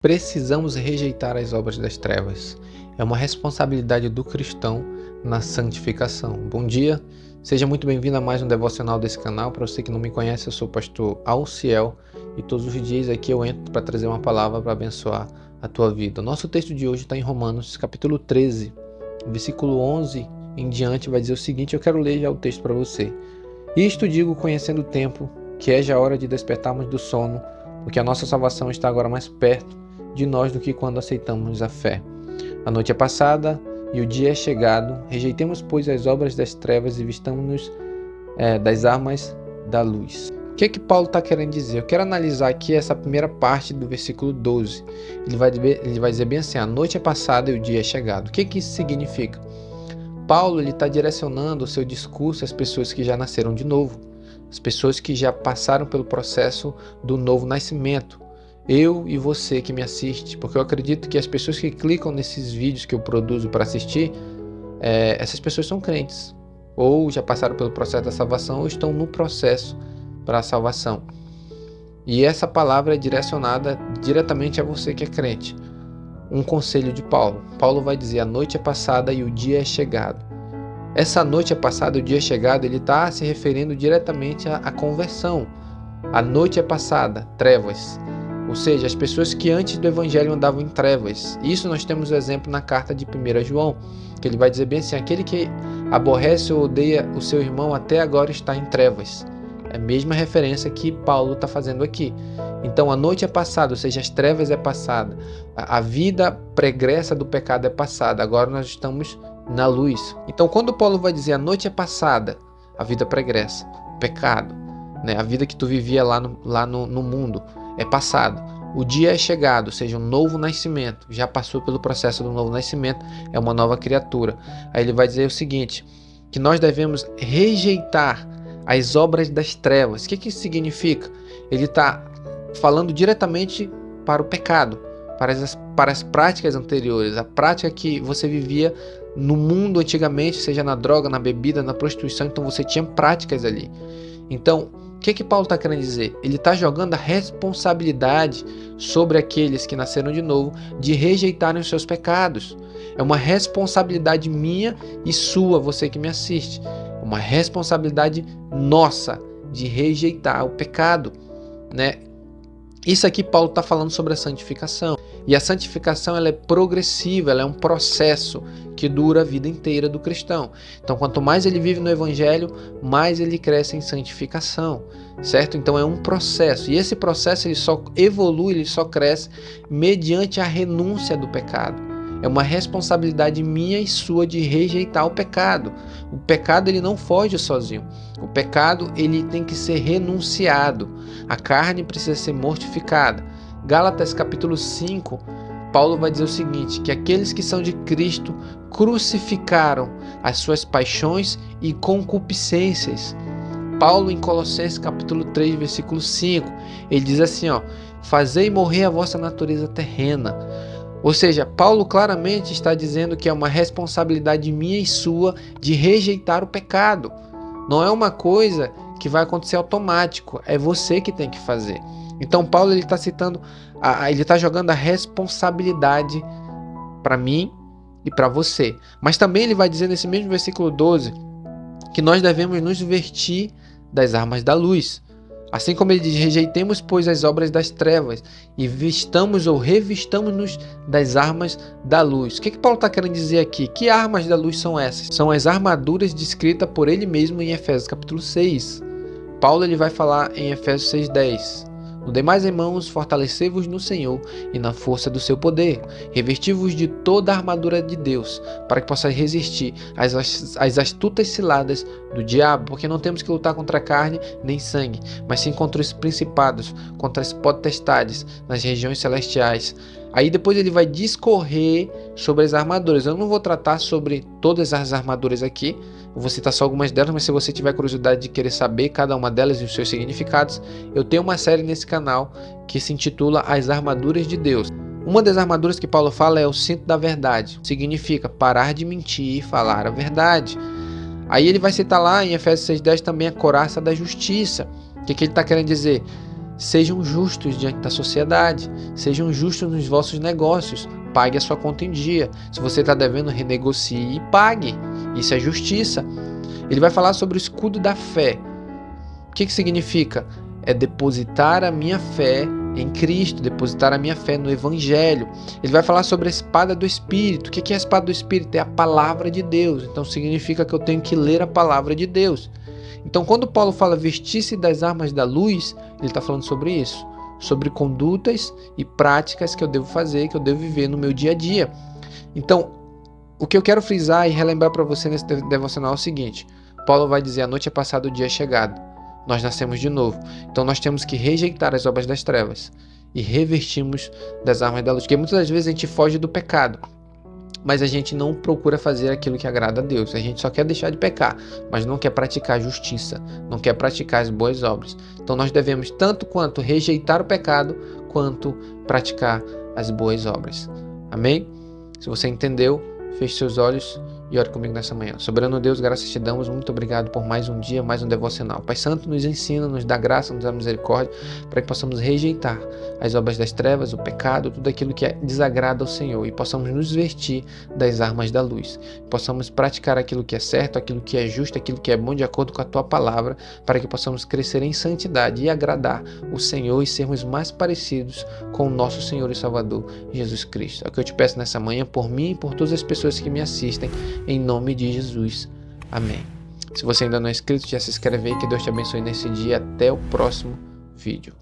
Precisamos rejeitar as obras das trevas. É uma responsabilidade do cristão na santificação. Bom dia, seja muito bem-vindo a mais um devocional desse canal. Para você que não me conhece, eu sou o pastor Alciel e todos os dias aqui eu entro para trazer uma palavra para abençoar a tua vida. O nosso texto de hoje está em Romanos, capítulo 13, versículo 11 em diante, vai dizer o seguinte. Eu quero ler já o texto para você. Isto digo conhecendo o tempo, que é já hora de despertarmos do sono, porque a nossa salvação está agora mais perto de nós do que quando aceitamos a fé. A noite é passada e o dia é chegado. Rejeitemos, pois, as obras das trevas e vistamos-nos das armas da luz. O que Paulo está querendo dizer? Eu quero analisar aqui essa primeira parte do versículo 12. Ele vai dizer bem assim: a noite é passada e o dia é chegado. O que isso significa? Paulo está direcionando o seu discurso às pessoas que já nasceram de novo, as pessoas que já passaram pelo processo do novo nascimento. Eu e você que me assiste, porque eu acredito que as pessoas que clicam nesses vídeos que eu produzo para assistir, essas pessoas são crentes, ou já passaram pelo processo da salvação, ou estão no processo para a salvação. E essa palavra é direcionada diretamente a você que é crente. Um conselho de Paulo. Paulo vai dizer: a noite é passada e o dia é chegado. Essa noite é passada e o dia é chegado, ele está se referindo diretamente à conversão. A noite é passada, trevas. Ou seja, as pessoas que antes do evangelho andavam em trevas. Isso nós temos o exemplo na carta de 1 João, que ele vai dizer bem assim: aquele que aborrece ou odeia o seu irmão até agora está em trevas. É a mesma referência que Paulo está fazendo aqui. Então a noite é passada, ou seja, as trevas é passada. A vida pregressa do pecado é passada. Agora nós estamos na luz. Então quando Paulo vai dizer a noite é passada, a vida pregressa, o pecado, a vida que tu vivia lá no mundo, é passado. O dia é chegado, ou seja, um novo nascimento. Já passou pelo processo do novo nascimento, é uma nova criatura. Aí ele vai dizer o seguinte, que nós devemos rejeitar as obras das trevas. O que isso significa? Ele está falando diretamente para o pecado, para as práticas anteriores, a prática que você vivia no mundo antigamente, seja na droga, na bebida, na prostituição. Então você tinha práticas ali. Então, o que Paulo está querendo dizer? Ele está jogando a responsabilidade sobre aqueles que nasceram de novo de rejeitarem os seus pecados. É uma responsabilidade minha e sua, você que me assiste. Uma responsabilidade nossa de rejeitar o pecado, Isso aqui Paulo está falando sobre a santificação. E a santificação ela é progressiva, ela é um processo que dura a vida inteira do cristão. Então, quanto mais ele vive no evangelho, mais ele cresce em santificação, certo? Então é um processo. E esse processo ele só evolui, ele só cresce mediante a renúncia do pecado. É uma responsabilidade minha e sua de rejeitar o pecado. O pecado ele não foge sozinho. O pecado ele tem que ser renunciado. A carne precisa ser mortificada. Gálatas capítulo 5, Paulo vai dizer o seguinte, que aqueles que são de Cristo crucificaram as suas paixões e concupiscências. Paulo em Colossenses capítulo 3, versículo 5, ele diz assim, fazei morrer a vossa natureza terrena. Ou seja, Paulo claramente está dizendo que é uma responsabilidade minha e sua de rejeitar o pecado. Não é uma coisa que vai acontecer automático, é você que tem que fazer. Então Paulo ele está citando, ele está jogando a responsabilidade para mim e para você. Mas também ele vai dizer nesse mesmo versículo 12 que nós devemos nos vestir das armas da luz. Assim como ele diz, rejeitemos, pois, as obras das trevas e vistamos ou revistamos-nos das armas da luz. O que Paulo está querendo dizer aqui? Que armas da luz são essas? São as armaduras descritas por ele mesmo em Efésios capítulo 6. Paulo ele vai falar em Efésios 6:10. No demais, irmãos, fortalecei-vos no Senhor e na força do seu poder. Revesti-vos de toda a armadura de Deus, para que possais resistir às astutas ciladas do diabo, porque não temos que lutar contra a carne nem sangue, mas sim contra os principados, contra as potestades nas regiões celestiais. Aí depois ele vai discorrer sobre as armaduras. Eu não vou tratar sobre todas as armaduras aqui, eu vou citar só algumas delas, mas se você tiver curiosidade de querer saber cada uma delas e os seus significados, eu tenho uma série nesse canal que se intitula As Armaduras de Deus. Uma das armaduras que Paulo fala é o cinto da verdade. Significa parar de mentir e falar a verdade. Aí ele vai citar lá em Efésios 6:10 também a couraça da justiça. O que ele está querendo dizer? Sejam justos diante da sociedade, sejam justos nos vossos negócios, pague a sua conta em dia. Se você está devendo, renegocie e pague. Isso é justiça. Ele vai falar sobre o escudo da fé. O que significa? É depositar a minha fé em Cristo, depositar a minha fé no Evangelho. Ele vai falar sobre a espada do Espírito. O que é a espada do Espírito? É a palavra de Deus. Então significa que eu tenho que ler a palavra de Deus. Então quando Paulo fala vestir-se das armas da luz, ele está falando sobre isso. Sobre condutas e práticas que eu devo fazer, que eu devo viver no meu dia a dia. Então, o que eu quero frisar e relembrar para você nesse devocional é o seguinte. Paulo vai dizer, a noite é passada, o dia é chegado. Nós nascemos de novo. Então nós temos que rejeitar as obras das trevas e revestirmos das armas da luz. Porque muitas das vezes a gente foge do pecado, mas a gente não procura fazer aquilo que agrada a Deus. A gente só quer deixar de pecar, mas não quer praticar a justiça, não quer praticar as boas obras. Então nós devemos tanto quanto rejeitar o pecado, quanto praticar as boas obras. Amém? Se você entendeu, feche seus olhos e ore comigo nessa manhã. Soberano Deus, graças te damos. Muito obrigado por mais um dia, mais um devocional. Pai Santo, nos ensina, nos dá graça, nos dá misericórdia, para que possamos rejeitar as obras das trevas, o pecado, tudo aquilo que desagrada ao Senhor, e possamos nos vestir das armas da luz. Possamos praticar aquilo que é certo, aquilo que é justo, aquilo que é bom de acordo com a tua palavra, para que possamos crescer em santidade e agradar o Senhor e sermos mais parecidos com o nosso Senhor e Salvador, Jesus Cristo. É o que eu te peço nessa manhã, por mim e por todas as pessoas que me assistem, em nome de Jesus. Amém. Se você ainda não é inscrito, já se inscreve aí, que Deus te abençoe nesse dia. Até o próximo vídeo.